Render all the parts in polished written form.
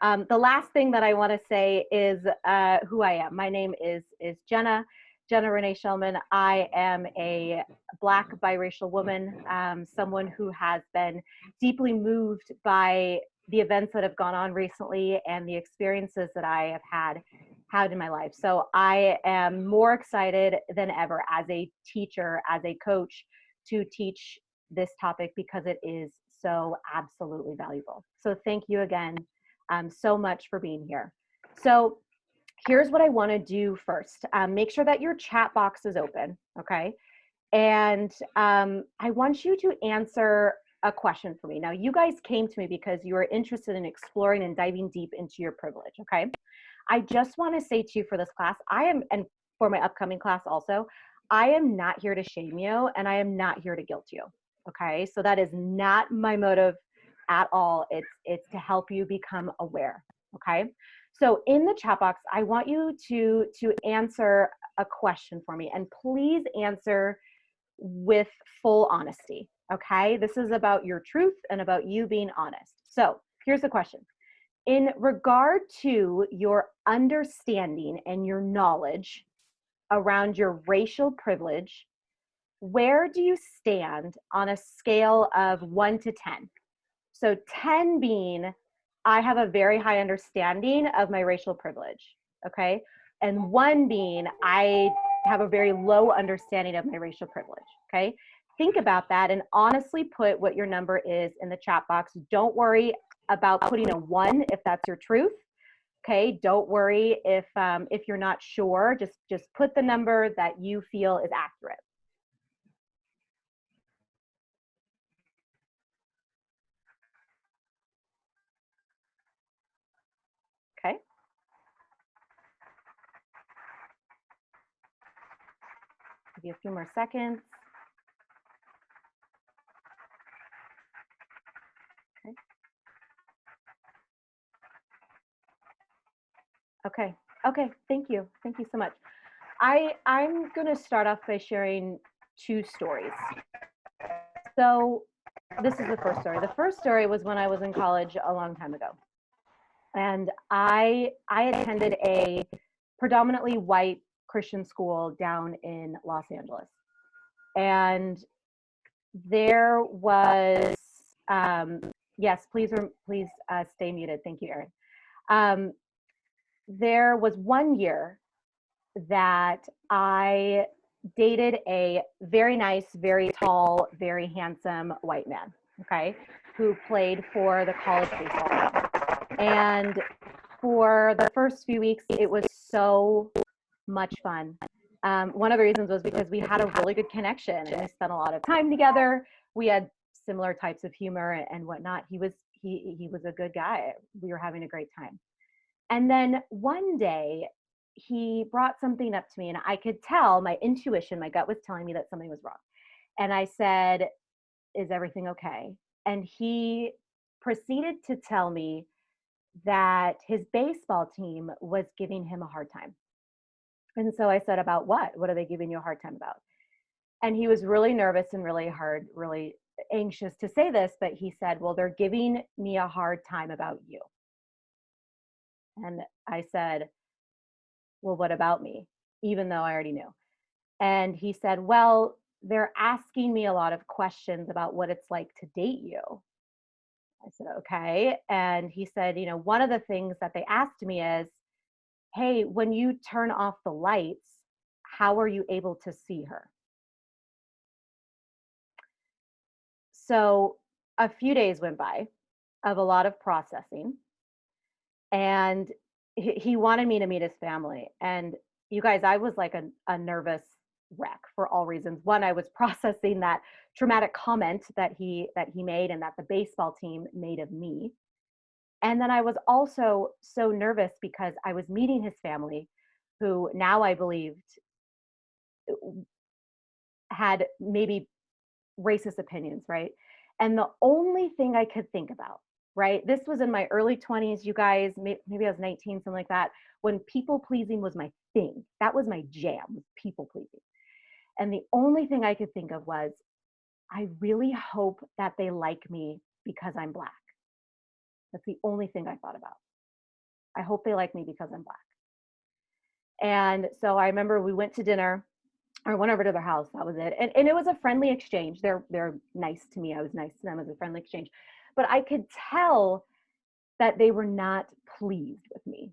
The last thing that I want to say is who I am. My name is Jenna Renee Shellman. I am a Black biracial woman, someone who has been deeply moved by the events that have gone on recently and the experiences that I have had in my life. So I am more excited than ever as a teacher, as a coach, to teach this topic because it is so absolutely valuable. So thank you again so much for being here. So here's what I want to do first. Make sure that your chat box is open, okay? And I want you to answer a question for me. Now, you guys came to me because you are interested in exploring and diving deep into your privilege, okay? I just want to say to you for this class, and for my upcoming class also, I am not here to shame you and I am not here to guilt you, okay? So that is not my motive at all. It's to help you become aware, okay? So in the chat box, I want you to answer a question for me, and please answer with full honesty, okay? This is about your truth and about you being honest. So here's the question. In regard to your understanding and your knowledge around your racial privilege, where do you stand on a scale of 1 to 10? So 10 being, I have a very high understanding of my racial privilege, okay? And 1 being, I have a very low understanding of my racial privilege, okay? Think about that and honestly put what your number is in the chat box. Don't worry about putting a 1 if that's your truth, okay? Don't worry if you're not sure. Just put the number that you feel is accurate. Okay. Give you a few more seconds. Okay. Okay. Thank you. Thank you so much. I'm going to start off by sharing 2 stories. So this is the first story. The first story was when I was in college a long time ago. And I attended a predominantly white Christian school down in Los Angeles. And there was, yes, please stay muted. Thank you, Erin. There was one year that I dated a very nice, very tall, very handsome white man, okay, who played for the college baseball team. And for the first few weeks, it was so much fun. One of the reasons was because we had a really good connection and we spent a lot of time together. We had similar types of humor and whatnot. He was a good guy. We were having a great time. And then one day he brought something up to me and I could tell, my intuition, my gut was telling me that something was wrong. And I said, "Is everything okay?" And he proceeded to tell me that his baseball team was giving him a hard time. And so I said, "About what? What are they giving you a hard time about?" And he was really nervous and really anxious to say this, but he said, "Well, they're giving me a hard time about you." And I said, "Well, what about me?" Even though I already knew. And he said, "Well, they're asking me a lot of questions about what it's like to date you." I said, "Okay." And he said, "One of the things that they asked me is, hey, when you turn off the lights, how are you able to see her?" So a few days went by of a lot of processing. And he wanted me to meet his family. And you guys, I was like a nervous wreck for all reasons. One, I was processing that traumatic comment that he made and that the baseball team made of me. And then I was also so nervous because I was meeting his family, who now I believed had maybe racist opinions, right? And the only thing I could think about, right? This was in my early 20s, you guys, maybe I was 19, something like that, when people pleasing was my thing. That was my jam, people pleasing. And the only thing I could think of was, I really hope that they like me because I'm Black. That's the only thing I thought about. I hope they like me because I'm Black. And so I remember we went to dinner, or went over to their house. That was it. And it was a friendly exchange. They're nice to me. I was nice to them. As a friendly exchange. But I could tell that they were not pleased with me.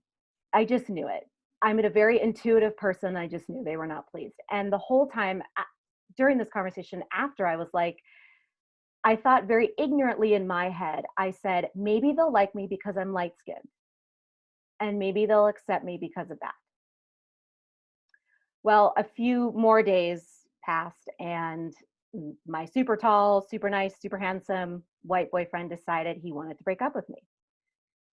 I just knew it. I'm a very intuitive person. I just knew they were not pleased. And the whole time during this conversation after, I was like, I thought very ignorantly in my head, I said, maybe they'll like me because I'm light skinned. And maybe they'll accept me because of that. Well, a few more days passed, and my super tall, super nice, super handsome white boyfriend decided he wanted to break up with me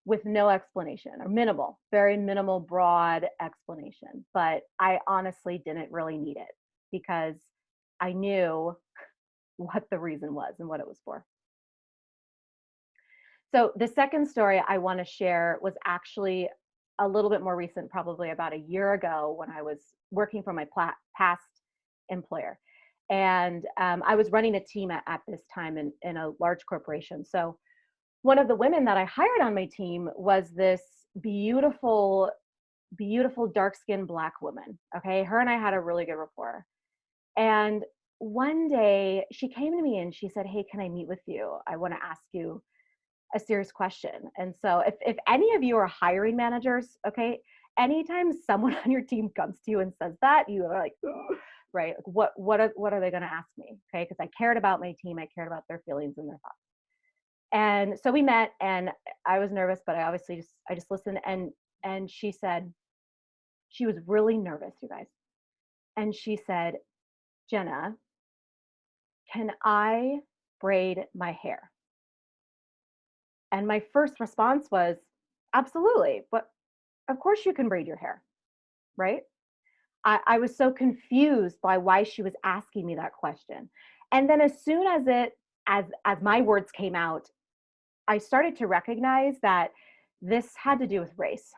with no explanation, or minimal, very minimal, broad explanation. But I honestly didn't really need it because I knew what the reason was and what it was for. So the second story I want to share was actually a little bit more recent, probably about a year ago, when I was working for my past employer. And I was running a team at this time in a large corporation. So one of the women that I hired on my team was this beautiful, beautiful, dark-skinned Black woman. Okay, her and I had a really good rapport. And one day she came to me and she said, "Hey, can I meet with you? I want to ask you a serious question." And so if any of you are hiring managers, okay, anytime someone on your team comes to you and says that, you are like, right, what are they going to ask me? Okay, because I cared about my team, I cared about their feelings and their thoughts. And so we met, and I was nervous, but I obviously just listened. And she said, she was really nervous, you guys. And she said, "Jenna, can I braid my hair?" And my first response was, "Absolutely. But of course you can braid your hair," right? I was so confused by why she was asking me that question. And then as soon as as my words came out, I started to recognize that this had to do with race.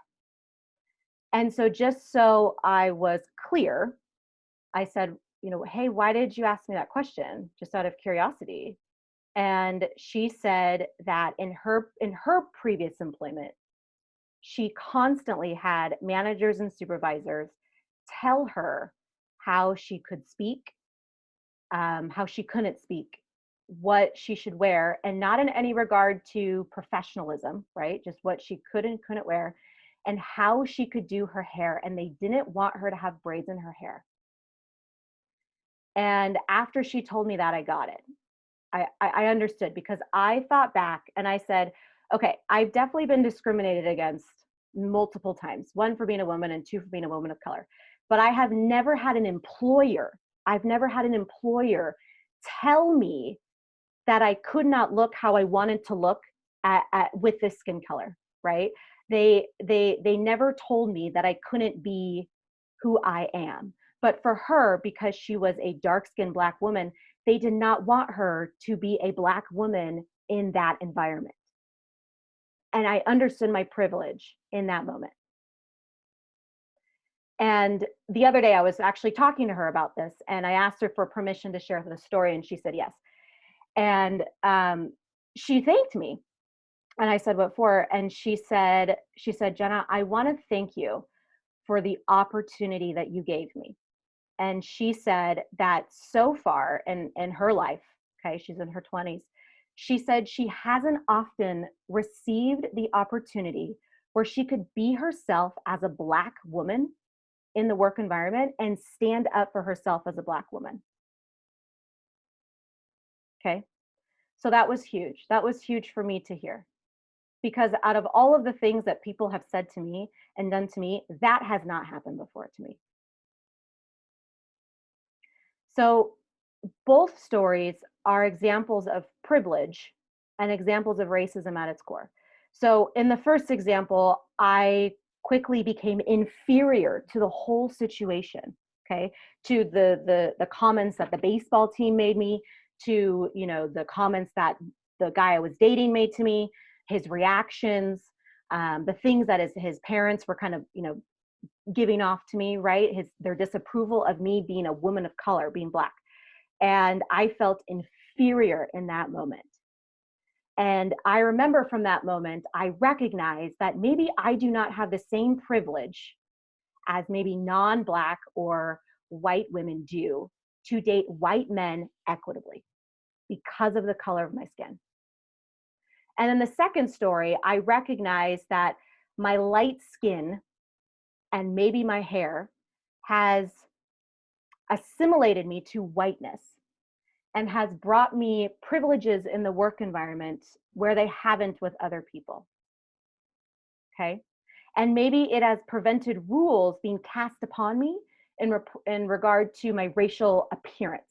And so just so I was clear, I said, "Hey, why did you ask me that question? Just out of curiosity." And she said that in her previous employment, she constantly had managers and supervisors tell her how she could speak, how she couldn't speak, what she should wear, and not in any regard to professionalism, right? Just what she could and couldn't wear, and how she could do her hair. And they didn't want her to have braids in her hair. And after she told me that, I got it. I understood, because I thought back and I said, okay, I've definitely been discriminated against multiple times. One, for being a woman, and two, for being a woman of color. But I have never had an employer, tell me that I could not look how I wanted to look with this skin color, right? They never told me that I couldn't be who I am. But for her, because she was a dark-skinned Black woman, they did not want her to be a Black woman in that environment. And I understood my privilege in that moment. And the other day I was actually talking to her about this, and I asked her for permission to share the story, and she said yes. And she thanked me. And I said, "What for?" And she said, "Jenna, I want to thank you for the opportunity that you gave me." And she said that so far in her life, okay, she's in her 20s, she said she hasn't often received the opportunity where she could be herself as a Black woman in the work environment and stand up for herself as a Black woman. Okay. So that was huge. That was huge for me to hear, because out of all of the things that people have said to me and done to me, that has not happened before to me. So both stories are examples of privilege and examples of racism at its core. So in the first example, I quickly became inferior to the whole situation, okay? To the comments that the baseball team made me, to, the comments that the guy I was dating made to me, his reactions, the things that his parents were kind of, giving off to me, right? Their disapproval of me being a woman of color, being Black. And I felt inferior in that moment. And I remember from that moment, I recognized that maybe I do not have the same privilege as maybe non-Black or white women do to date white men equitably because of the color of my skin. And then the second story, I recognized that my light skin and maybe my hair has assimilated me to whiteness and has brought me privileges in the work environment where they haven't with other people. Okay. And maybe it has prevented rules being cast upon me in regard to my racial appearance.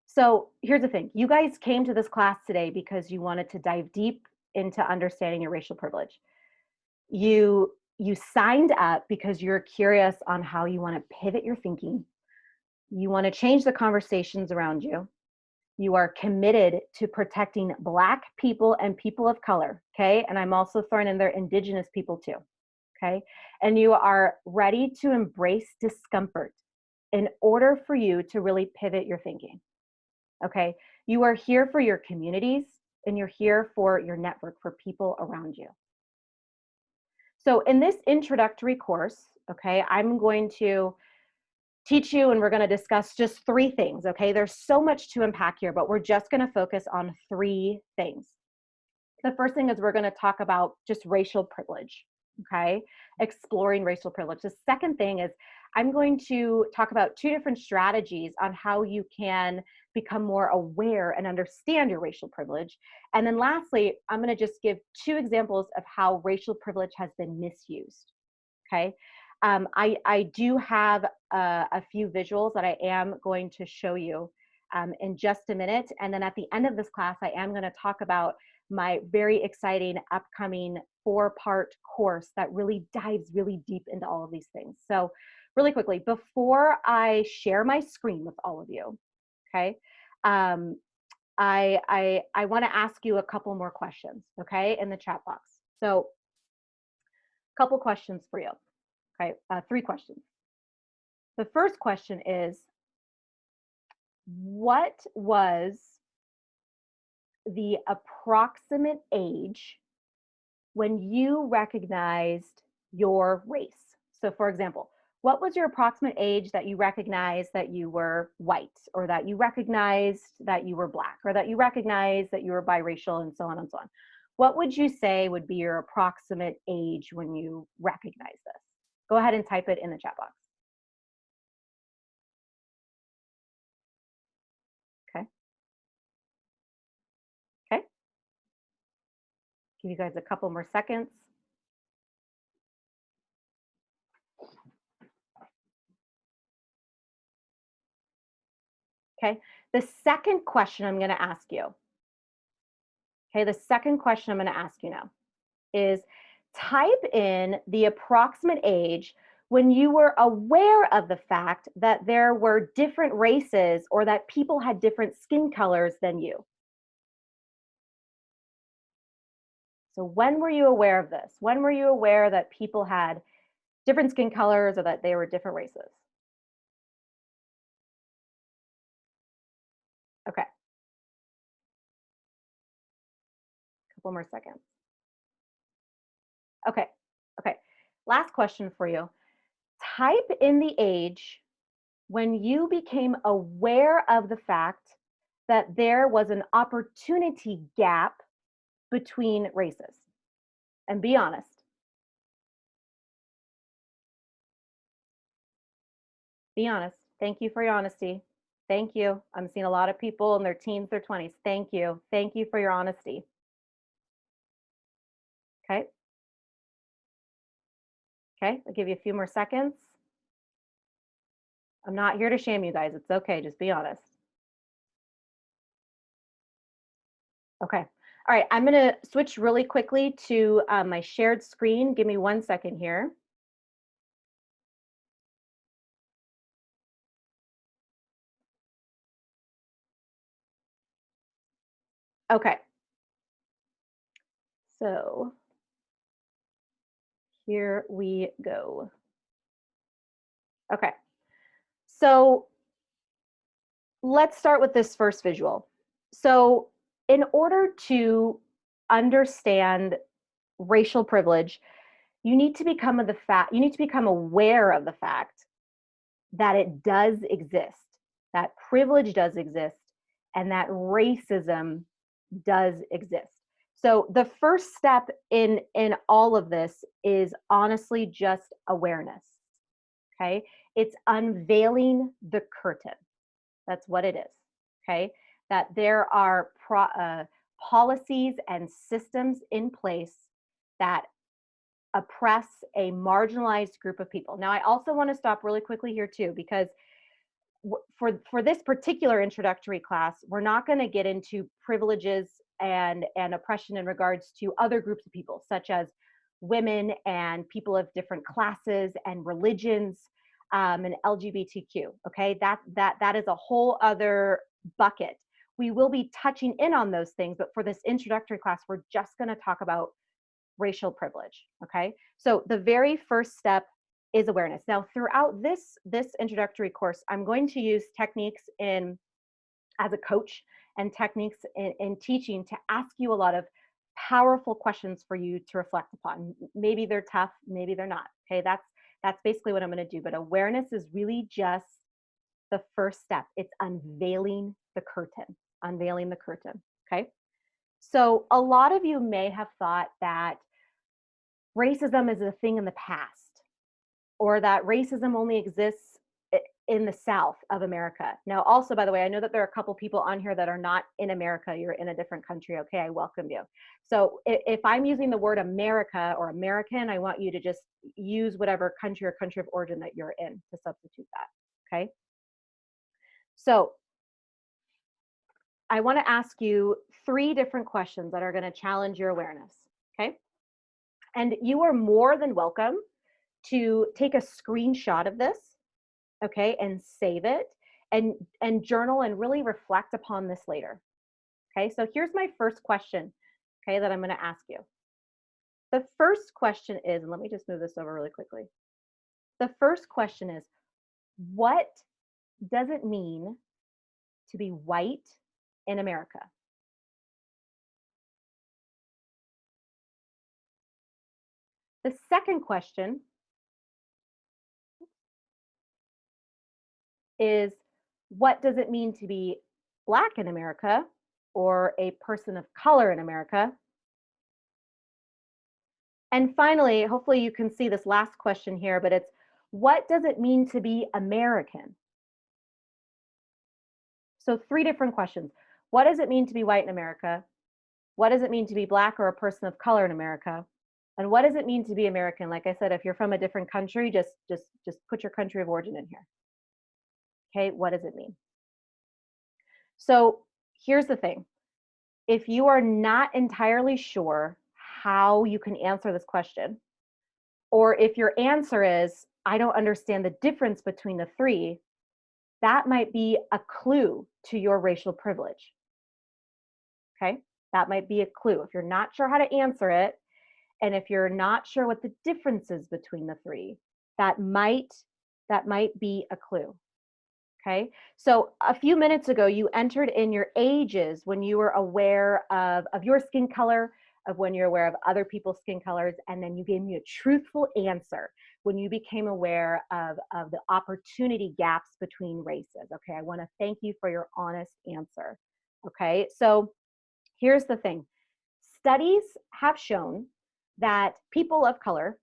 So here's the thing. You guys came to this class today because you wanted to dive deep into understanding your racial privilege. You signed up because you're curious on how you want to pivot your thinking. You want to change the conversations around you. You are committed to protecting Black people and people of color, okay? And I'm also throwing in there Indigenous people too, okay? And you are ready to embrace discomfort in order for you to really pivot your thinking, okay? You are here for your communities and you're here for your network, for people around you. So in this introductory course, okay, I'm going to teach you and we're going to discuss just 3 things, okay? There's so much to unpack here, but we're just going to focus on 3 things. The first thing is we're going to talk about just racial privilege, okay? Exploring racial privilege. The second thing is I'm going to talk about 2 different strategies on how you can become more aware and understand your racial privilege. And then lastly, I'm going to just give 2 examples of how racial privilege has been misused, okay? I do have a few visuals that I am going to show you in just a minute. And then at the end of this class, I am going to talk about my very exciting upcoming 4-part course that really dives really deep into all of these things. So really quickly, before I share my screen with all of you, okay, I want to ask you a couple more questions, okay, in the chat box. So a couple questions for you. Okay, 3 questions. The first question is, what was the approximate age when you recognized your race? So for example, what was your approximate age that you recognized that you were white, or that you recognized that you were Black, or that you recognized that you were biracial, and so on and so on? What would you say would be your approximate age when you recognize this? Go ahead and type it in the chat box. Okay. Okay. Give you guys a couple more seconds. Okay. The second question I'm going to ask you, okay, the second question I'm going to ask you now is type in the approximate age when you were aware of the fact that there were different races or that people had different skin colors than you. So when were you aware of this? When were you aware that people had different skin colors or that they were different races? Okay. Couple more seconds. Okay. Okay. Last question for you. Type in the age when you became aware of the fact that there was an opportunity gap between races. And be honest. Be honest. Thank you for your honesty. Thank you. I'm seeing a lot of people in their teens, their 20s. Thank you. Thank you for your honesty. Okay. Okay. I'll give you a few more seconds. I'm not here to shame you guys. It's okay. Just be honest. Okay. All right. I'm going to switch really quickly to my shared screen. Give me 1 second here. Okay. So here we go. Okay. So let's start with this first visual. So in order to understand racial privilege, you need to become aware of the fact that it does exist, that privilege does exist, and that racism does exist. So the first step in all of this is honestly just awareness. Okay? It's unveiling the curtain. That's what it is. Okay? That there are policies and systems in place that oppress a marginalized group of people. Now, I also want to stop really quickly here too, because for this particular introductory class, we're not going to get into privileges and oppression in regards to other groups of people, such as women and people of different classes and religions, and LGBTQ. Okay, that is a whole other bucket. We will be touching in on those things, but for this introductory class, we're just going to talk about racial privilege. Okay, so the very first step is awareness. Now, throughout this introductory course, I'm going to use techniques as a coach and techniques in teaching to ask you a lot of powerful questions for you to reflect upon. Maybe they're tough, maybe they're not. Okay, that's basically what I'm going to do. But awareness is really just the first step. It's unveiling the curtain, unveiling the curtain. Okay, so a lot of you may have thought that racism is a thing in the past, or that racism only exists in the South of America. Now, also, by the way, I know that there are a couple people on here that are not in America. You're in a different country. Okay, I welcome you. So if I'm using the word America or American, I want you to just use whatever country or country of origin that you're in to substitute that. Okay. So I want to ask you 3 different questions that are going to challenge your awareness. Okay. And you are more than welcome to take a screenshot of this, okay, and save it and journal and really reflect upon this later. Okay, so here's my first question, okay, that I'm going to ask you. The first question is, and let me just move this over really quickly. The first question is, what does it mean to be white in America? The second question is, what does it mean to be Black in America or a person of color in America? And finally, hopefully you can see this last question here, but it's, what does it mean to be American? So 3 different questions. What does it mean to be white in America? What does it mean to be Black or a person of color in America? And what does it mean to be American? Like I said, if you're from a different country, just put your country of origin in here. Okay, what does it mean? So here's the thing. If you are not entirely sure how you can answer this question, or if your answer is, I don't understand the difference between the 3, that might be a clue to your racial privilege. Okay, that might be a clue. If you're not sure how to answer it, and if you're not sure what the difference is between the 3, that might be a clue. Okay, so a few minutes ago, you entered in your ages when you were aware of your skin color, of when you're aware of other people's skin colors, and then you gave me a truthful answer when you became aware of the opportunity gaps between races. Okay, I want to thank you for your honest answer. Okay, so here's the thing. Studies have shown that people of color,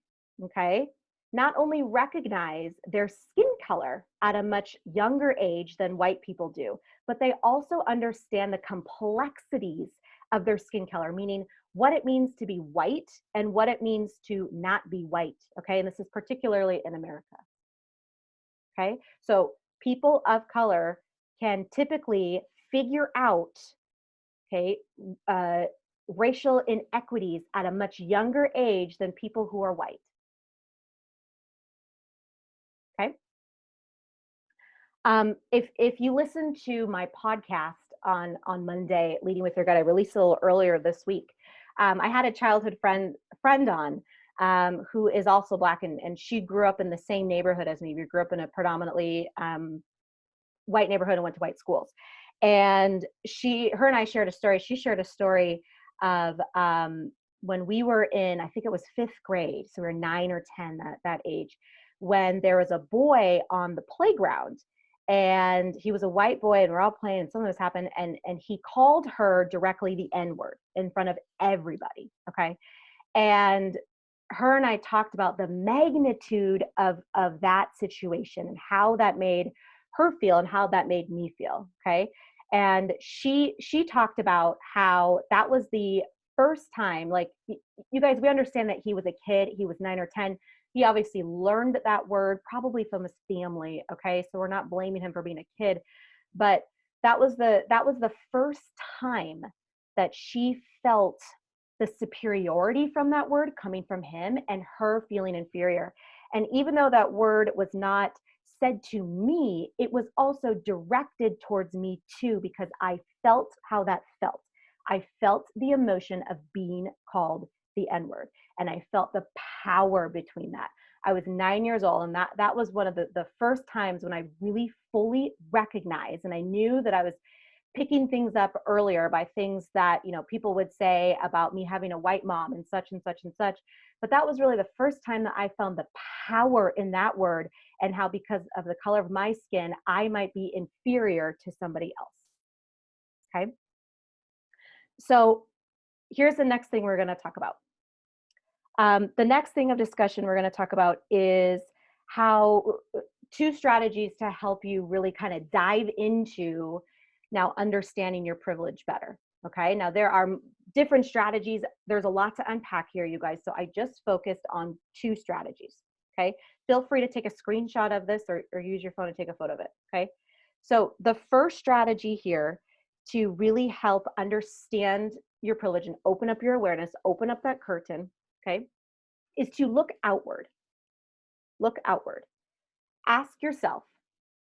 okay, not only recognize their skin color at a much younger age than white people do, but they also understand the complexities of their skin color, meaning what it means to be white and what it means to not be white, okay? And this is particularly in America, okay? So people of color can typically figure out, okay, racial inequities at a much younger age than people who are white. Okay. If you listen to my podcast on Monday, Leading with Your Gut, I released a little earlier this week. I had a childhood friend on who is also Black, and she grew up in the same neighborhood as me. We grew up in a predominantly white neighborhood and went to white schools. And her and I shared a story. She shared a story of when we were in, I think it was 5th grade, so we were 9 or 10, that age, when there was a boy on the playground, and he was a white boy, and we're all playing, and something was happening, and he called her directly the N-word in front of everybody. Okay. And her and I talked about the magnitude of that situation and how that made her feel and how that made me feel. Okay. And she talked about how that was the first time, like, you guys, we understand that he was a kid, he was 9 or 10. He obviously learned that word probably from his family. Okay. So we're not blaming him for being a kid, but that was the first time that she felt the superiority from that word coming from him and her feeling inferior. And even though that word was not said to me, it was also directed towards me too, because I felt how that felt. I felt the emotion of being called the N-word, and I felt the power between that. I was 9 years old, and that was one of the first times when I really fully recognized, and I knew that I was picking things up earlier by things that, people would say about me having a white mom and such and such and such. But that was really the first time that I found the power in that word, and how because of the color of my skin, I might be inferior to somebody else. Okay. So here's the next thing we're going to talk about. The next thing of discussion we're going to talk about is how 2 strategies to help you really kind of dive into now understanding your privilege better. Okay. Now there are different strategies. There's a lot to unpack here, you guys. So I just focused on 2 strategies. Okay. Feel free to take a screenshot of this, or use your phone to take a photo of it. Okay. So the first strategy here to really help understand your privilege and open up your awareness, open up that curtain, okay, is to look outward. Look outward. Ask yourself,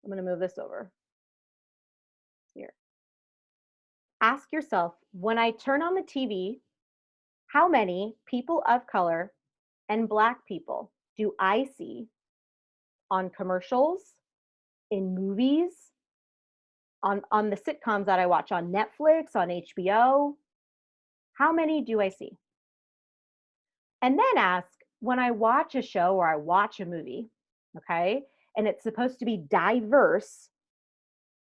I'm going to move this over here. Ask yourself, when I turn on the TV, how many people of color and Black people do I see on commercials, in movies, on the sitcoms that I watch on Netflix, on HBO? How many do I see? And then ask, when I watch a show or I watch a movie, okay, and it's supposed to be diverse,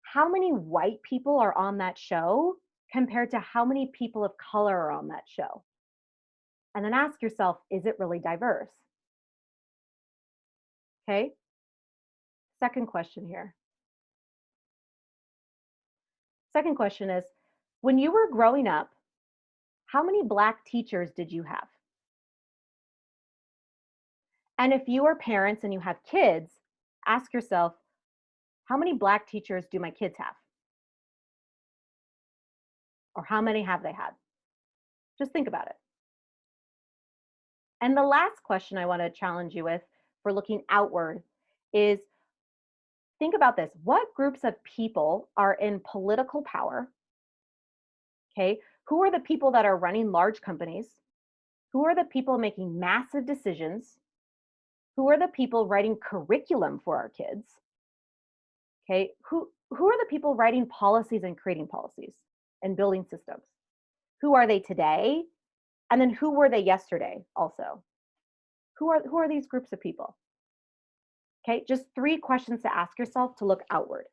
how many white people are on that show compared to how many people of color are on that show? And then ask yourself, is it really diverse? Okay. Second question here. Second question is, when you were growing up, how many Black teachers did you have? And if you are parents and you have kids, ask yourself, how many Black teachers do my kids have? Or how many have they had? Just think about it. And the last question I want to challenge you with for looking outward is, think about this. What groups of people are in political power? Okay. Who are the people that are running large companies? Who are the people making massive decisions? Who are the people writing curriculum for our kids? Okay. Who are the people writing policies and creating policies and building systems? Who are they today? And then who were they yesterday also? Who are these groups of people? Okay, just 3 questions to ask yourself to look outward.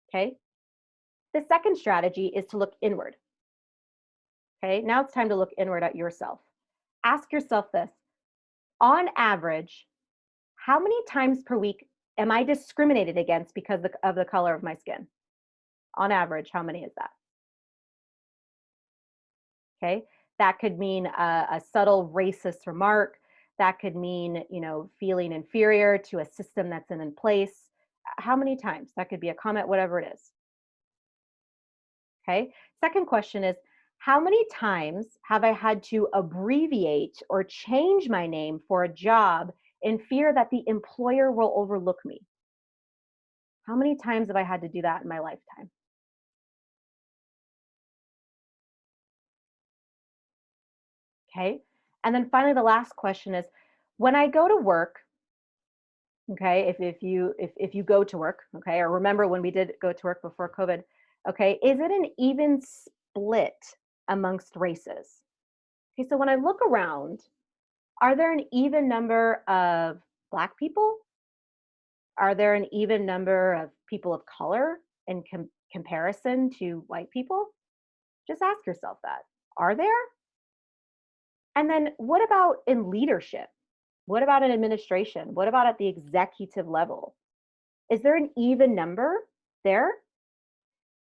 Okay. The second strategy is to look inward. Okay, now it's time to look inward at yourself. Ask yourself this: on average, how many times per week am I discriminated against because of the color of my skin? On average, how many is that? Okay, that could mean a subtle racist remark. That could mean, feeling inferior to a system that's in place. How many times? That could be a comment, whatever it is. Okay. Second question is, how many times have I had to abbreviate or change my name for a job in fear that the employer will overlook me? How many times have I had to do that in my lifetime? Okay. And then finally, the last question is, when I go to work, Okay, if you go to work, okay, or remember when we did go to work before COVID, okay, is it an even split amongst races? Okay, so when I look around, are there an even number of Black people? Are there an even number of people of color in comparison to white people? Just ask yourself that. Are there? And then what about in leadership? What about in administration? What about at the executive level? Is there an even number there?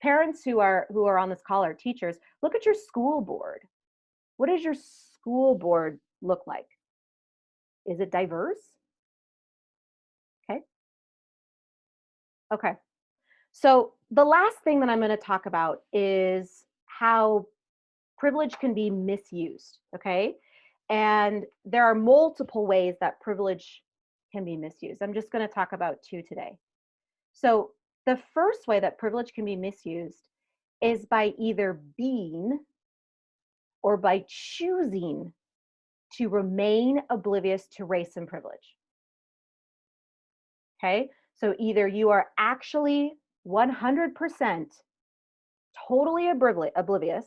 Parents who are on this call are teachers. Look at your school board. What does your school board look like? Is it diverse? Okay. Okay. So the last thing that I'm going to talk about is how privilege can be misused. Okay. And there are multiple ways that privilege can be misused. I'm just going to talk about two today. So the first way that privilege can be misused is by either being or by choosing to remain oblivious to race and privilege. Okay, so either you are actually 100% totally oblivious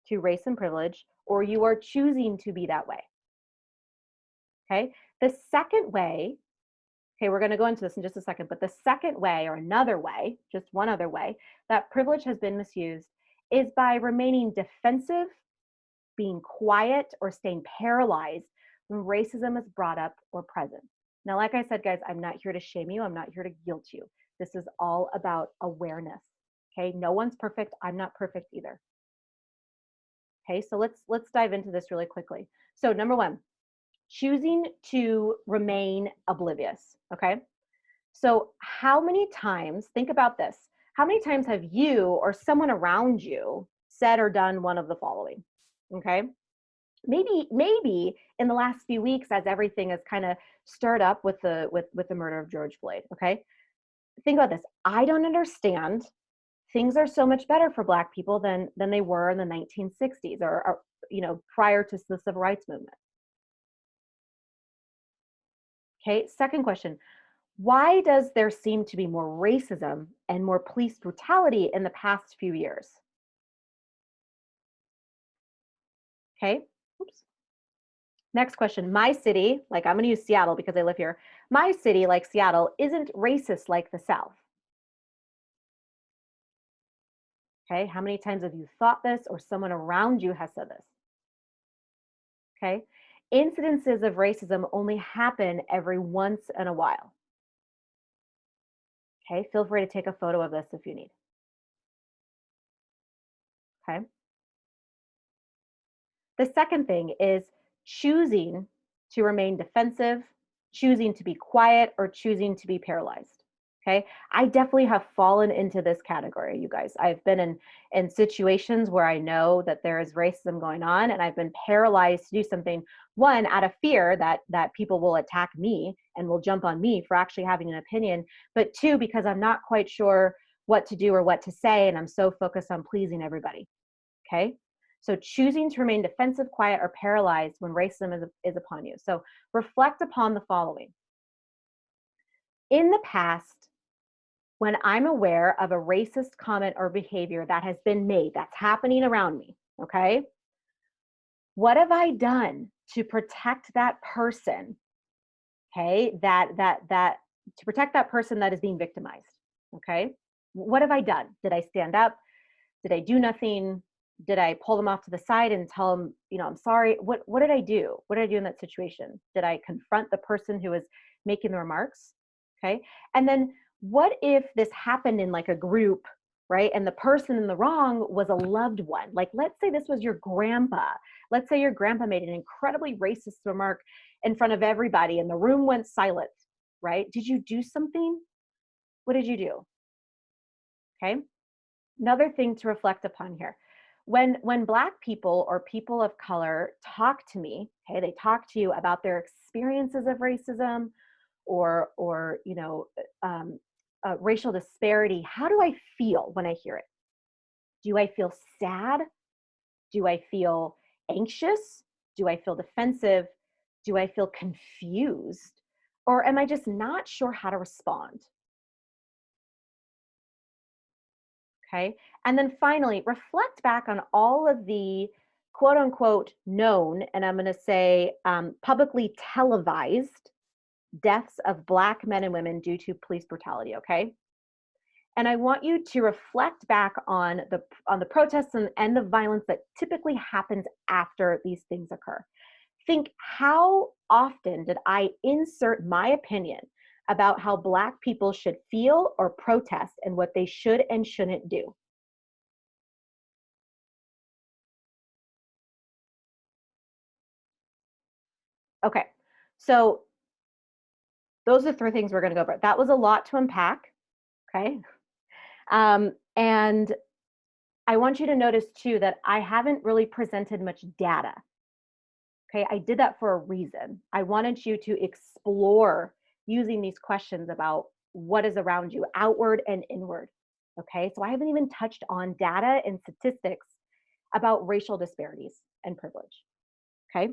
to race and privilege, or you are choosing to be that way. Okay, the second way, okay, we're going to go into this in just a second, but the second way, or another way, just one other way, that privilege has been misused is by remaining defensive, being quiet, or staying paralyzed when racism is brought up or present. Now, like I said, guys, I'm not here to shame you. I'm not here to guilt you. This is all about awareness. Okay, no one's perfect. I'm not perfect either. Okay, so let's dive into this really quickly. So number one, choosing to remain oblivious. Okay, so how many times, think about this, how many times have you or someone around you said or done one of the following? Okay, maybe in the last few weeks as everything is kind of stirred up with the murder of George Floyd. Okay, think about this. I don't understand. Things are so much better for Black people than they were in the 1960s or prior to the civil rights movement. Okay, second question. Why does there seem to be more racism and more police brutality in the past few years? Okay, oops. Next question. My city, like I'm going to use Seattle because I live here. My city, like Seattle, isn't racist like the South. Okay, how many times have you thought this or someone around you has said this? Okay, incidences of racism only happen every once in a while. Okay, feel free to take a photo of this if you need. Okay. The second thing is choosing to remain defensive, choosing to be quiet, or choosing to be paralyzed. Okay. I definitely have fallen into this category, you guys. I've been in situations where I know that there is racism going on and I've been paralyzed to do something, one, out of fear that people will attack me and will jump on me for actually having an opinion, but two, because I'm not quite sure what to do or what to say, and I'm so focused on pleasing everybody. Okay. So choosing to remain defensive, quiet, or paralyzed when racism is upon you. So reflect upon the following. In the past, when I'm aware of a racist comment or behavior that has been made, that's happening around me, okay? What have I done to protect that person, okay? That to protect that person that is being victimized, okay? What have I done? Did I stand up? Did I do nothing? Did I pull them off to the side and tell them, I'm sorry? What did I do? What did I do in that situation? Did I confront the person who was making the remarks? Okay. And then what if this happened in like a group, right? And the person in the wrong was a loved one. Like, let's say this was your grandpa. Let's say your grandpa made an incredibly racist remark in front of everybody and the room went silent, right? Did you do something? What did you do? Okay. Another thing to reflect upon here. When Black people or people of color talk to me, okay, they talk to you about their experiences of racism or racial disparity. How do I feel when I hear it? Do I feel sad? Do I feel anxious? Do I feel defensive? Do I feel confused? Or am I just not sure how to respond? Okay. And then finally, reflect back on all of the quote unquote known, and I'm going to say publicly televised deaths of Black men and women due to police brutality. Okay. And I want you to reflect back on the protests and the violence that typically happens after these things occur. Think, how often did I insert my opinion about how Black people should feel or protest and what they should and shouldn't do? Okay, so those are three things we're going to go over. That was a lot to unpack. Okay, and I want you to notice too that I haven't really presented much data. Okay, I did that for a reason. I wanted you to explore using these questions about what is around you, outward and inward. Okay, so I haven't even touched on data and statistics about racial disparities and privilege. Okay,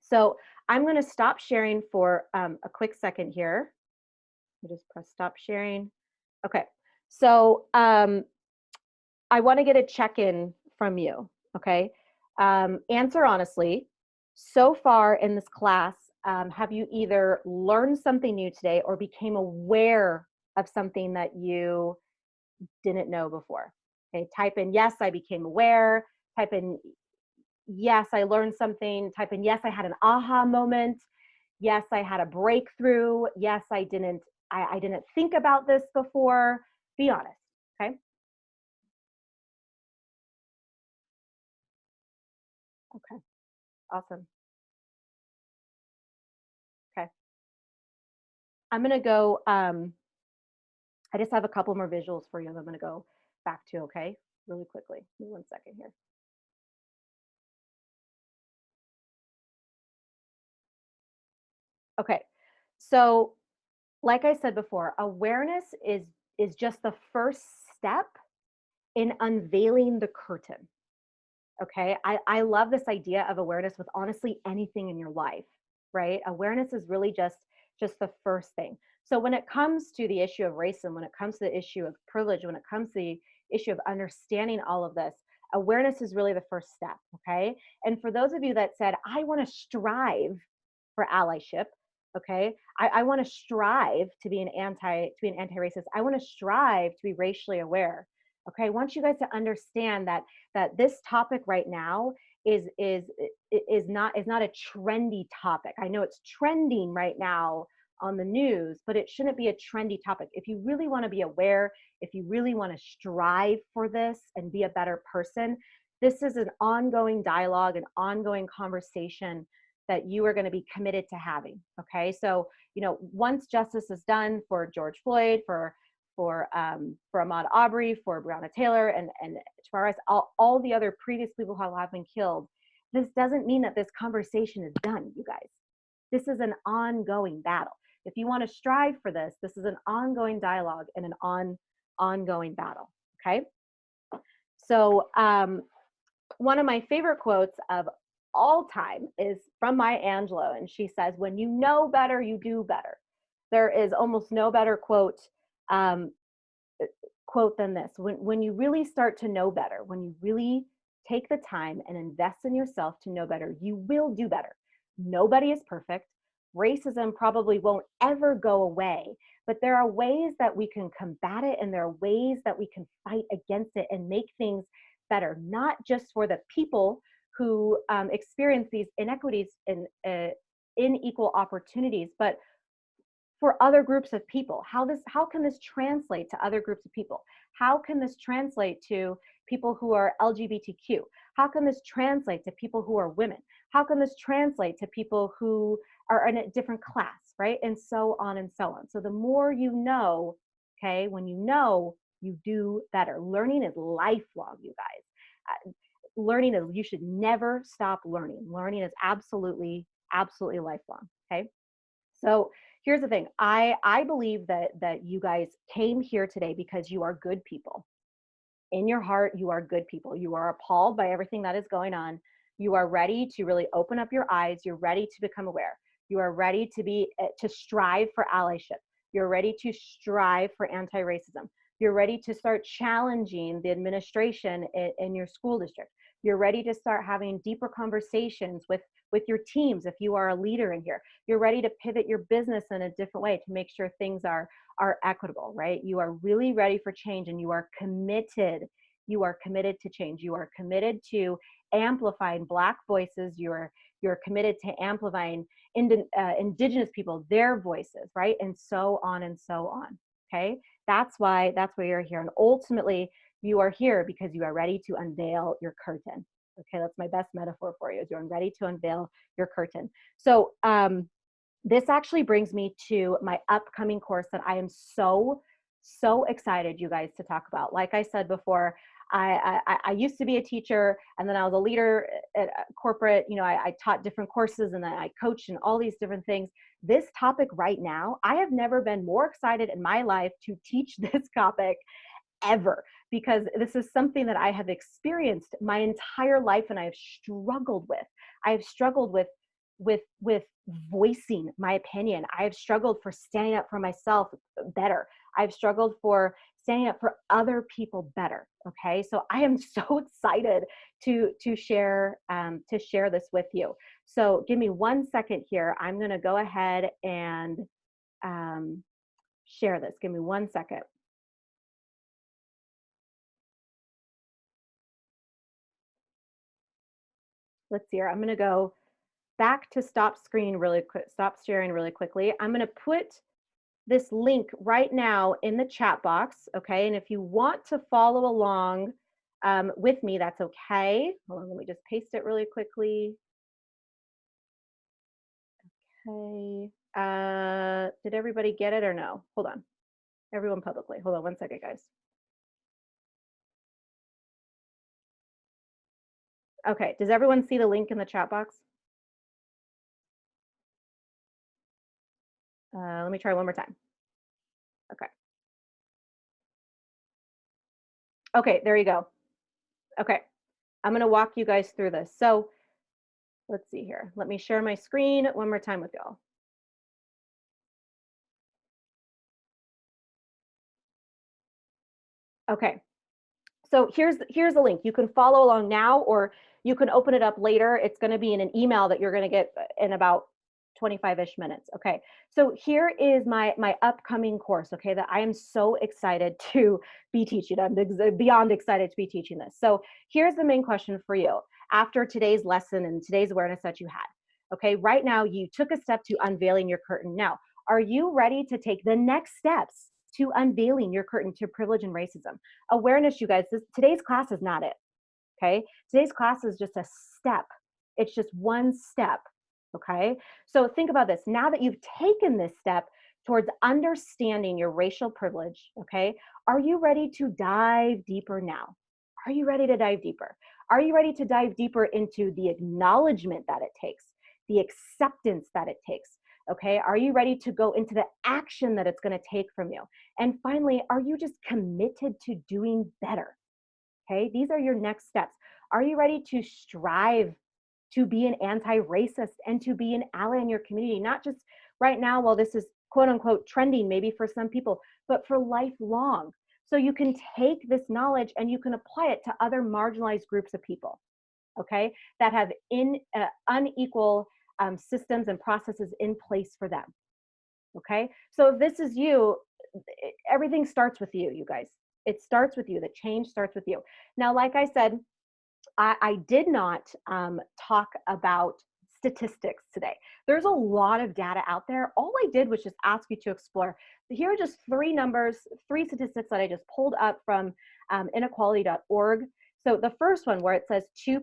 so I'm going to stop sharing for a quick second here. Just press stop sharing. Okay, so I want to get a check-in from you. Okay, answer honestly. So far in this class, have you either learned something new today or became aware of something that you didn't know before? Okay, type in yes, I became aware. Type in yes, I learned something. Type in yes, I had an aha moment. Yes, I had a breakthrough. Yes, I didn't think about this before. Be honest. Okay. Okay. Awesome. Okay. I'm gonna go. I just have a couple more visuals for you. I'm gonna go back to, okay, really quickly. Give me 1 second here. Okay. So, like I said before, awareness is just the first step in unveiling the curtain. Okay. I love this idea of awareness with honestly anything in your life, right? Awareness is really just the first thing. So when it comes to the issue of racism, when it comes to the issue of privilege, when it comes to the issue of understanding all of this, awareness is really the first step. Okay. And for those of you that said, I want to strive for allyship, okay, I want to strive to be an anti-racist. I want to strive to be racially aware. Okay, I want you guys to understand that this topic right now is not a trendy topic. I know it's trending right now on the news, but it shouldn't be a trendy topic. If you really want to be aware, if you really want to strive for this and be a better person, this is an ongoing dialogue, an ongoing conversation that you are going to be committed to having. Okay, so once justice is done for George Floyd, for Ahmaud Arbery, for Breonna Taylor, and Tavares, all the other previous people who have been killed, this doesn't mean that this conversation is done, you guys. This is an ongoing battle. If you want to strive for this, this is an ongoing dialogue and an ongoing battle. Okay. So one of my favorite quotes of all time is from Maya Angelou, and she says, "When you know better, you do better." There is almost no better um, quote than this. When you really start to know better, when you really take the time and invest in yourself to know better, you will do better. Nobody is perfect. Racism probably won't ever go away, but there are ways that we can combat it, and there are ways that we can fight against it and make things better, not just for the people who experience these inequities and unequal opportunities, but for other groups of people. How can this translate to other groups of people? How can this translate to people who are LGBTQ? How can this translate to people who are women? How can this translate to people who are in a different class, right? And so on and so on. So the more you know, okay, when you know, you do better. Learning is lifelong, you guys. Learning is, you should never stop learning. Learning is absolutely lifelong. Okay. So here's the thing. I believe that you guys came here today because you are good people. In your heart, you are good people. You are appalled by everything that is going on. You are ready to really open up your eyes. You're ready to become aware. You are ready to strive for allyship. You're ready to strive for anti-racism. You're ready to start challenging the administration in your school district. You're ready to start having deeper conversations with your teams if you are a leader in here. You're ready to pivot your business in a different way to make sure things are equitable, right? You are really ready for change, and you are committed. You are committed to change. You are committed to amplifying Black voices. You're committed to amplifying indigenous people, their voices, right? And so on and so on. Okay, that's why you're here. And ultimately, you are here because you are ready to unveil your curtain. Okay, that's my best metaphor for you, is you're ready to unveil your curtain. So this actually brings me to my upcoming course that I am so excited, you guys, to talk about. Like I said before, I used to be a teacher, and then I was a leader at corporate. You know, I taught different courses, and then I coached and all these different things. This topic right now, I have never been more excited in my life to teach this topic ever, because this is something that I have experienced my entire life, and I have struggled with. I have struggled with voicing my opinion. I have struggled for standing up for myself better. I've struggled for standing up for other people better. Okay, so I am so excited to share this with you. So give me 1 second here. I'm going to go ahead and share this. Give me 1 second. Let's see here. I'm going to go back to stop sharing really quickly. I'm going to put this link right now in the chat box, okay? And if you want to follow along with me, that's okay. Hold on, let me just paste it really quickly. Okay. Did everybody get it or no? Hold on. Everyone publicly. Hold on 1 second, guys. Okay, does everyone see the link in the chat box? Let me try one more time. Okay. Okay, there you go. Okay, I'm gonna walk you guys through this. So let's see here. Let me share my screen one more time with y'all. Okay, so here's the link. You can follow along now, or you can open it up later. It's going to be in an email that you're going to get in about 25-ish minutes. Okay, so here is my upcoming course, okay, that I am so excited to be teaching. I'm beyond excited to be teaching this. So here's the main question for you after today's lesson and today's awareness that you had. Okay, right now you took a step to unveiling your curtain. Now, are you ready to take the next steps to unveiling your curtain to privilege and racism? Awareness, you guys, today's class is not it, okay? Today's class is just a step. It's just one step, okay? So think about this. Now that you've taken this step towards understanding your racial privilege, okay, are you ready to dive deeper now? Are you ready to dive deeper? Are you ready to dive deeper into the acknowledgement that it takes, the acceptance that it takes? Okay, are you ready to go into the action that it's going to take from you? And finally, are you just committed to doing better? Okay, these are your next steps. Are you ready to strive to be an anti-racist and to be an ally in your community? Not just right now while this is quote unquote trending, maybe for some people, but for lifelong. So you can take this knowledge and you can apply it to other marginalized groups of people, okay, that have unequal systems and processes in place for them. Okay, so if this is you, everything starts with you, you guys. It starts with you. The change starts with you. Now, like I said, I did not talk about statistics today. There's a lot of data out there. All I did was just ask you to explore. Here are just 3 numbers, 3 statistics that I just pulled up from inequality.org. So the first one, where it says 2%,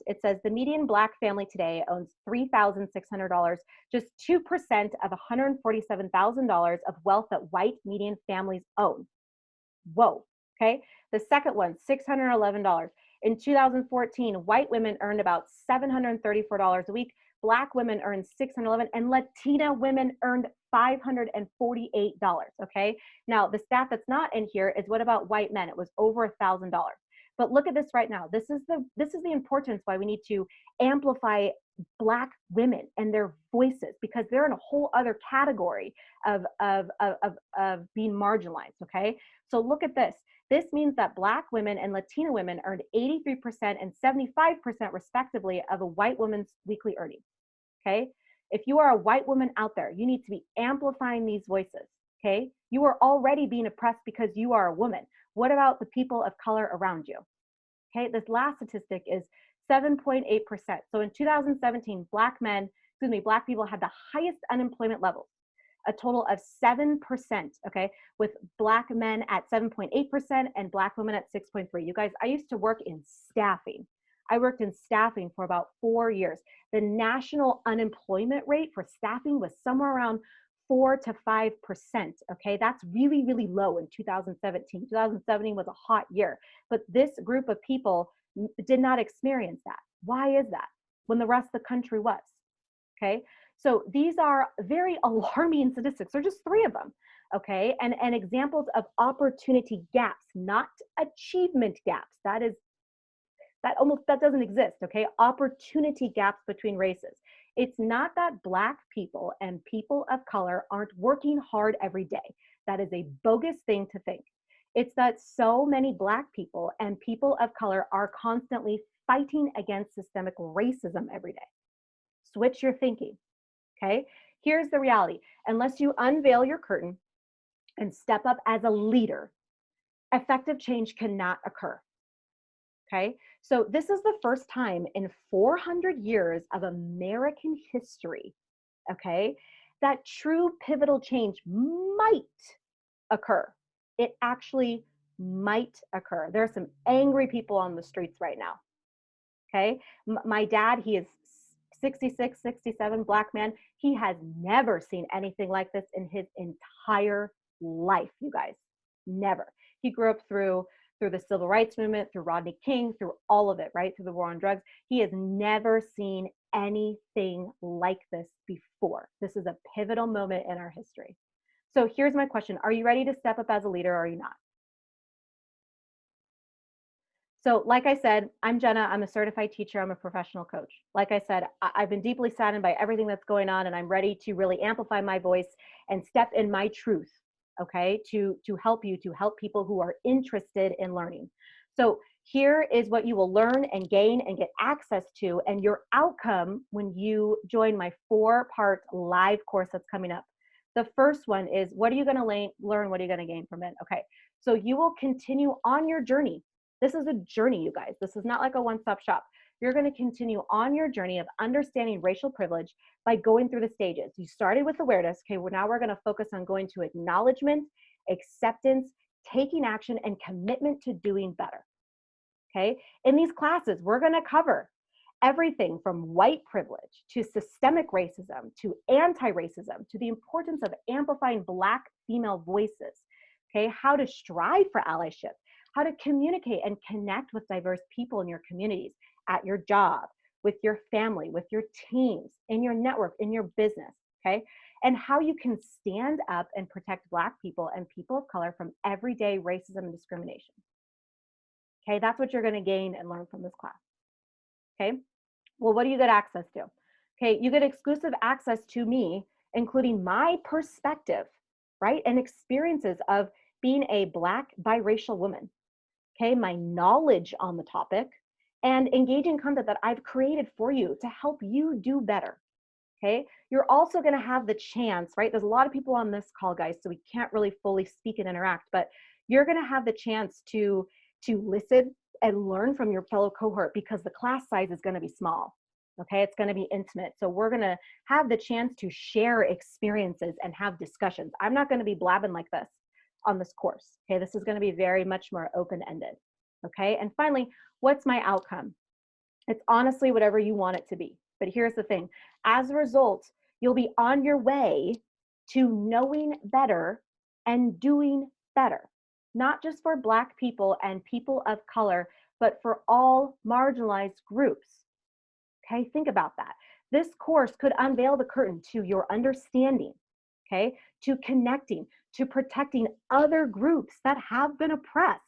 it says the median Black family today owns $3,600, just 2% of $147,000 of wealth that white median families own. Whoa, okay? The second one, $611. In 2014, white women earned about $734 a week, Black women earned $611, and Latina women earned $548, okay? Now, the stat that's not in here is what about white men? It was over $1,000. But look at this right now. This is the importance why we need to amplify Black women and their voices, because they're in a whole other category of being marginalized. Okay, so look at this. This means that Black women and Latina women earned 83% and 75% respectively of a white woman's weekly earning. Okay, if you are a white woman out there, you need to be amplifying these voices. Okay, you are already being oppressed because you are a woman. What about the people of color around you? Okay, this last statistic is 7.8%. So in 2017, Black people had the highest unemployment levels, a total of 7%, okay, with Black men at 7.8% and Black women at 6.3%. You guys, I used to work in staffing. I worked in staffing for about 4 years. The national unemployment rate for staffing was somewhere around 4 to 5%. Okay, that's really, really low in 2017. 2017 was a hot year, but this group of people did not experience that. Why is that? When the rest of the country was. Okay, so these are very alarming statistics. There are just 3 of them. Okay, and examples of opportunity gaps, not achievement gaps. That doesn't exist. Okay, opportunity gaps between races. It's not that Black people and people of color aren't working hard every day. That is a bogus thing to think. It's that so many Black people and people of color are constantly fighting against systemic racism every day. Switch your thinking. Okay, here's the reality. Unless you unveil your curtain and step up as a leader, effective change cannot occur. Okay, so this is the first time in 400 years of American history, okay, that true pivotal change might occur. It actually might occur. There are some angry people on the streets right now. Okay, my dad, he is 66, 67, Black man. He has never seen anything like this in his entire life, you guys. Never. He grew up through the civil rights movement, through Rodney King, through all of it, right? Through the war on drugs. He has never seen anything like this before. This is a pivotal moment in our history. So here's my question. Are you ready to step up as a leader or are you not? So like I said, I'm Jenna. I'm a certified teacher. I'm a professional coach. Like I said, I've been deeply saddened by everything that's going on, and I'm ready to really amplify my voice and step in my truth, okay, to help you, to help people who are interested in learning. So here is what you will learn and gain and get access to, and your outcome when you join my 4-part live course that's coming up. The first one is, what are you going to learn? What are you going to gain from it? Okay, so you will continue on your journey. This is a journey, you guys. This is not like a one-stop shop. You're going to continue on your journey of understanding racial privilege by going through the stages. You started with awareness. Okay, well, now we're going to focus on going to acknowledgement, acceptance, taking action, and commitment to doing better. Okay, in these classes, we're going to cover everything from white privilege to systemic racism to anti-racism to the importance of amplifying Black female voices. Okay, how to strive for allyship, how to communicate and connect with diverse people in your communities, at your job, with your family, with your teams, in your network, in your business, okay? And how you can stand up and protect Black people and people of color from everyday racism and discrimination. Okay, that's what you're gonna gain and learn from this class, okay? Well, what do you get access to? Okay, you get exclusive access to me, including my perspective, right? And experiences of being a Black biracial woman. Okay, my knowledge on the topic, and engaging content that I've created for you to help you do better. Okay, you're also going to have the chance, right? There's a lot of people on this call, guys, so we can't really fully speak and interact, but you're going to have the chance to listen and learn from your fellow cohort, because the class size is going to be small. Okay, it's going to be intimate. So we're going to have the chance to share experiences and have discussions. I'm not going to be blabbing like this on this course. Okay, this is going to be very much more open-ended. Okay, and finally, what's my outcome? It's honestly whatever you want it to be. But here's the thing. As a result, you'll be on your way to knowing better and doing better, not just for Black people and people of color, but for all marginalized groups. Okay, think about that. This course could unveil the curtain to your understanding, okay, to connecting, to protecting other groups that have been oppressed.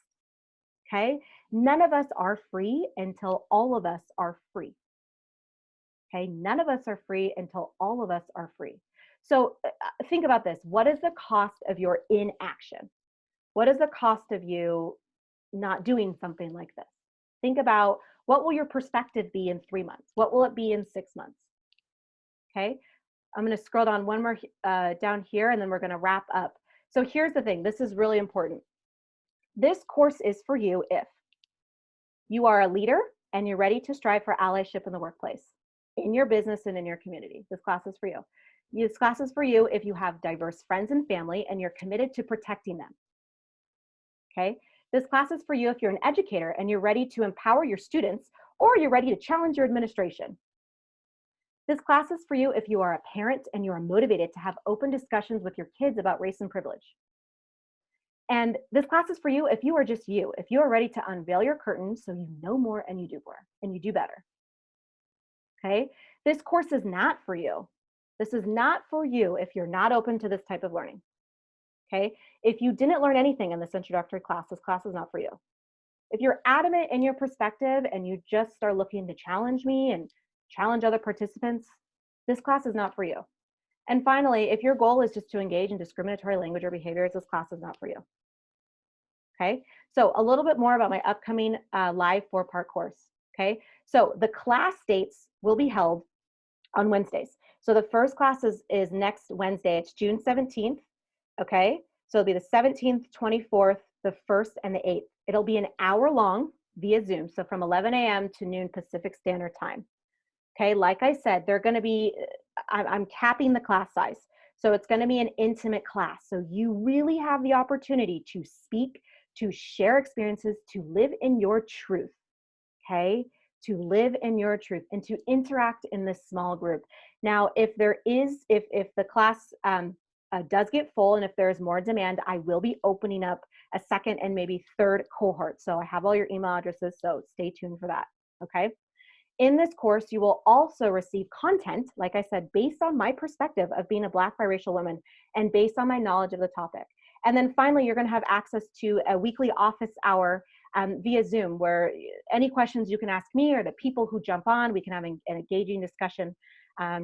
Okay? None of us are free until all of us are free. Okay? None of us are free until all of us are free. So think about this. What is the cost of your inaction? What is the cost of you not doing something like this? Think about, what will your perspective be in 3 months? What will it be in 6 months? Okay? I'm going to scroll down one more down here, and then we're going to wrap up. So here's the thing. This is really important. This course is for you if you are a leader and you're ready to strive for allyship in the workplace, in your business, and in your community. This class is for you. This class is for you if you have diverse friends and family and you're committed to protecting them. Okay? This class is for you if you're an educator and you're ready to empower your students, or you're ready to challenge your administration. This class is for you if you are a parent and you are motivated to have open discussions with your kids about race and privilege. And this class is for you if you are just you, if you are ready to unveil your curtains so you know more and you do more and you do better. Okay? This course is not for you. This is not for you if you're not open to this type of learning. Okay? If you didn't learn anything in this introductory class, this class is not for you. If you're adamant in your perspective and you just are looking to challenge me and challenge other participants, this class is not for you. And finally, if your goal is just to engage in discriminatory language or behaviors, this class is not for you. Okay, so a little bit more about my upcoming live 4-part course. Okay, so the class dates will be held on Wednesdays. So the first class is next Wednesday. It's June 17th. Okay, so it'll be the 17th, 24th, the 1st, and the 8th. It'll be an hour long via Zoom, so from 11 a.m. to noon Pacific Standard Time. Okay, like I said, they're going to be, I'm capping the class size. So it's going to be an intimate class. So you really have the opportunity to speak, to share experiences, to live in your truth. Okay, to live in your truth and to interact in this small group. Now, if the class does get full and if there's more demand, I will be opening up a second and maybe third cohort. So I have all your email addresses, so stay tuned for that. Okay. In this course, you will also receive content, like I said, based on my perspective of being a Black biracial woman and based on my knowledge of the topic. And then finally, you're going to have access to a weekly office hour via Zoom, where any questions you can ask me or the people who jump on, we can have an engaging discussion.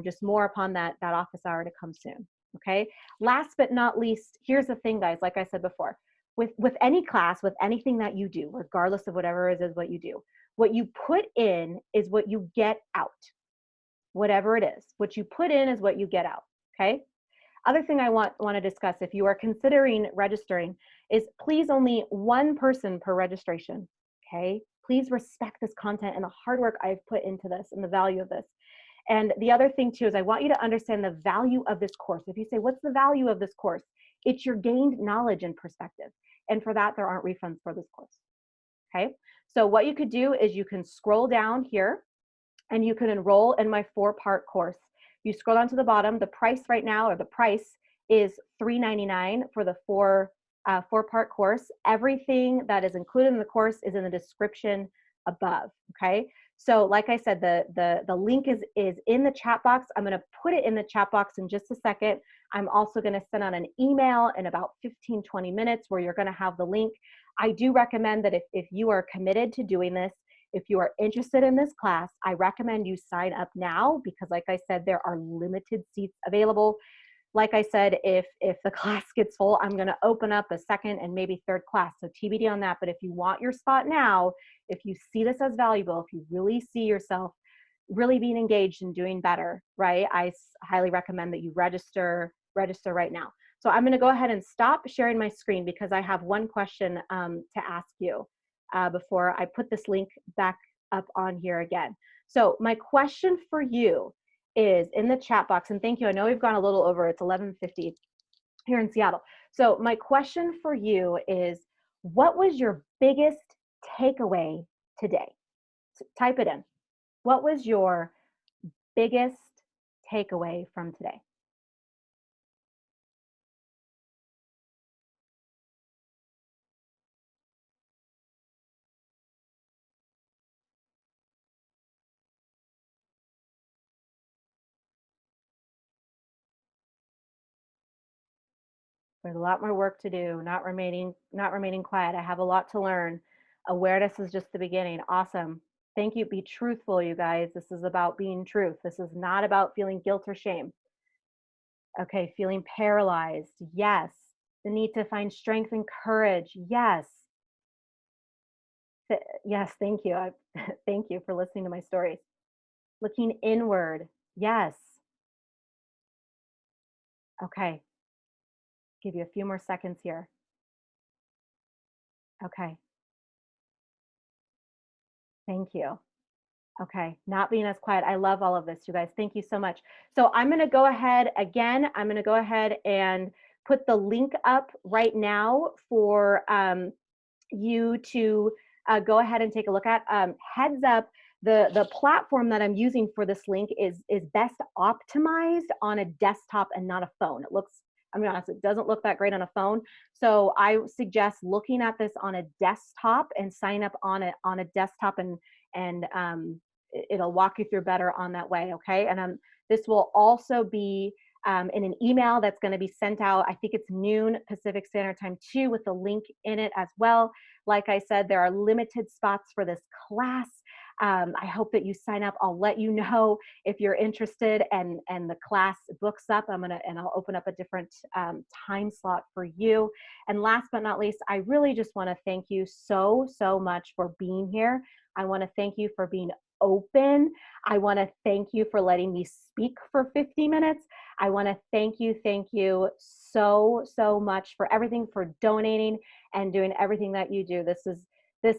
Just more upon that office hour to come soon. Okay. Last but not least, here's the thing, guys. Like I said before, with any class, with anything that you do, regardless of whatever it is what you do, what you put in is what you get out. Whatever it is, what you put in is what you get out. Okay. Other thing I want to discuss, if you are considering registering, is please only one person per registration. Okay. Please respect this content and the hard work I've put into this and the value of this. And the other thing too is I want you to understand the value of this course. If you say, what's the value of this course? It's your gained knowledge and perspective. And for that, there aren't refunds for this course. Okay. So what you could do is you can scroll down here and you can enroll in my 4-part course. You scroll down to the bottom, the price right now, or the price is $3.99 for the 4-part course. Everything that is included in the course is in the description above, okay? So like I said, the link is in the chat box. I'm gonna put it in the chat box in just a second. I'm also gonna send out an email in about 15, 20 minutes where you're gonna have the link. I do recommend that if you are committed to doing this, if you are interested in this class, I recommend you sign up now because like I said, there are limited seats available. Like I said, if the class gets full, I'm gonna open up a second and maybe third class, so TBD on that. But if you want your spot now, if you see this as valuable, if you really see yourself really being engaged and doing better, right? I highly recommend that you register right now. So I'm gonna go ahead and stop sharing my screen because I have one question to ask you before I put this link back up on here again. So my question for you is in the chat box, and thank you, I know we've gone a little over, it's 11:50 here in Seattle. So my question for you is, what was your biggest takeaway today? Type it in. What was your biggest takeaway from today? There's a lot more work to do, not remaining quiet. I have a lot to learn. Awareness is just the beginning. Awesome. Thank you. Be truthful, you guys. This is about being truth. This is not about feeling guilt or shame. Okay, feeling paralyzed. Yes. The need to find strength and courage. Yes. Yes, thank you. Thank you for listening to my stories. Looking inward. Yes. Okay. Give you a few more seconds here. Okay. Thank you. Okay, not being as quiet. I love all of this, you guys. Thank you so much. So I'm going to go ahead again. I'm going to go ahead and put the link up right now for you to go ahead and take a look at. Heads up, the platform that I'm using for this link is best optimized on a desktop and not a phone. It looks, I'm gonna be honest, it doesn't look that great on a phone. So I suggest looking at this on a desktop and sign up on a desktop, and it'll walk you through better on that way. Okay, and this will also be in an email that's going to be sent out. I think it's noon Pacific Standard Time too, with the link in it as well. Like I said, there are limited spots for this class. I hope that you sign up. I'll let you know if you're interested, and the class books up. I'll open up a different time slot for you. And last but not least, I really just want to thank you so much for being here. I want to thank you for being open. I want to thank you for letting me speak for 50 minutes. I want to thank you so much for everything, for donating and doing everything that you do. This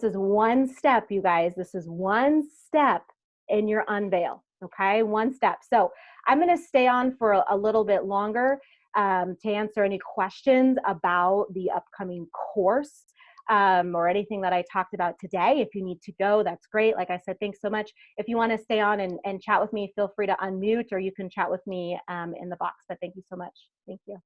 is one step, you guys. This is one step in your unveil. Okay, one step. So I'm going to stay on for a little bit longer to answer any questions about the upcoming course. Or anything that I talked about today. If you need to go, that's great. Like I said, thanks so much. If you want to stay on and chat with me, feel free to unmute, or you can chat with me in the box. But thank you so much. Thank you.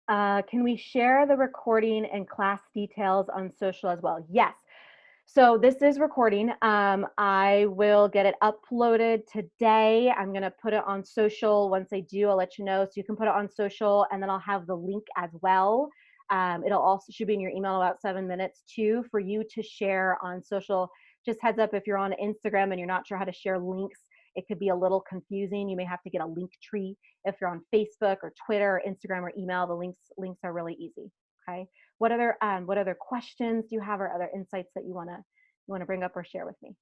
Can we share the recording and class details on social as well? Yes. So this is recording. I will get it uploaded today. I'm going to put it on social. Once I do, I'll let you know. So you can put it on social, and then I'll have the link as well. It'll also should be in your email in about 7 minutes too, for you to share on social. Just heads up, if you're on Instagram and you're not sure how to share links, it could be a little confusing. You may have to get a link tree. If you're on Facebook or Twitter or Instagram or email, the links are really easy. Okay. What other questions do you have, or other insights that you wanna bring up or share with me?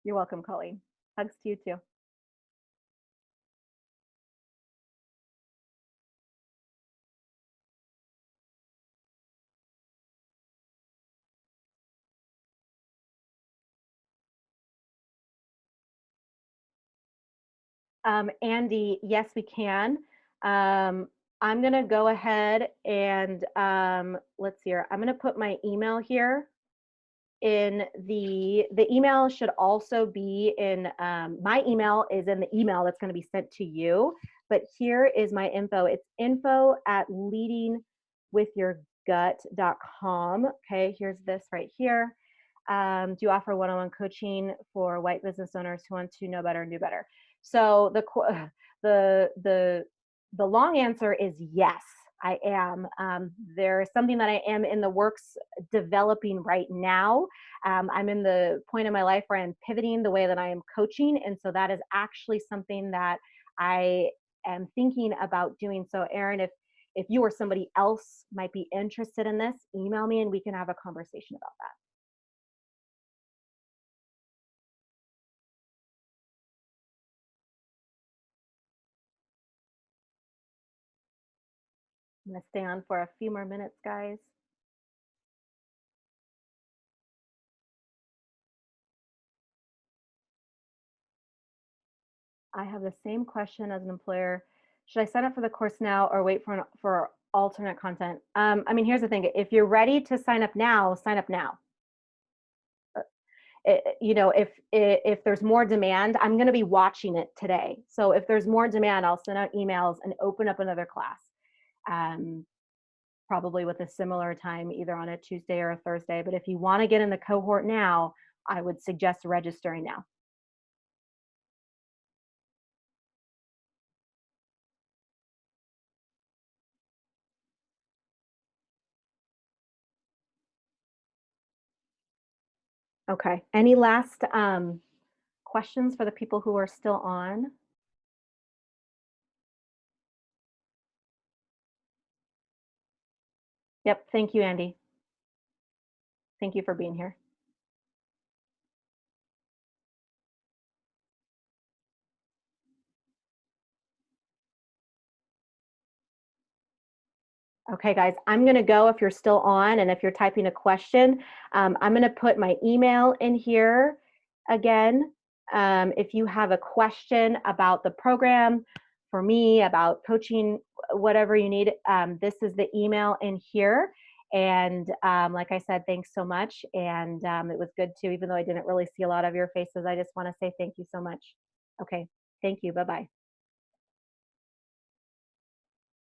You're welcome, Colleen. Hugs to you too. Andy, yes, we can. I'm gonna go ahead and let's see here. I'm gonna put my email here in the email. Should also be in my email is in the email that's going to be sent to you, but here is my info. It's info@leadingwithyourgut.com. Okay, here's this right here. Do you offer one-on-one coaching for white business owners who want to know better and do better? So the long answer is yes, I am. There is something that I am in the works developing right now. I'm in the point in my life where I'm pivoting the way that I am coaching. And so that is actually something that I am thinking about doing. So Erin, if you or somebody else might be interested in this, email me and we can have a conversation about that. I'm going to stay on for a few more minutes, guys. I have the same question as an employer. Should I sign up for the course now or wait for alternate content? I mean, here's the thing. If you're ready to sign up now, sign up now. You know, if there's more demand, I'm going to be watching it today. So if there's more demand, I'll send out emails and open up another class. probably with a similar time, either on a Tuesday or a Thursday. But if you want to get in the cohort now, I would suggest registering now. Okay. Any last questions for the people who are still on? Yep. Thank you, Andy. Thank you for being here. Okay, guys, I'm going to go if you're still on, and if you're typing a question, I'm going to put my email in here again. If you have a question about the program, for me, about coaching, whatever you need, this is the email in here. And like I said, thanks so much. And it was good too, even though I didn't really see a lot of your faces. I just want to say thank you so much. Okay, thank you. Bye-bye.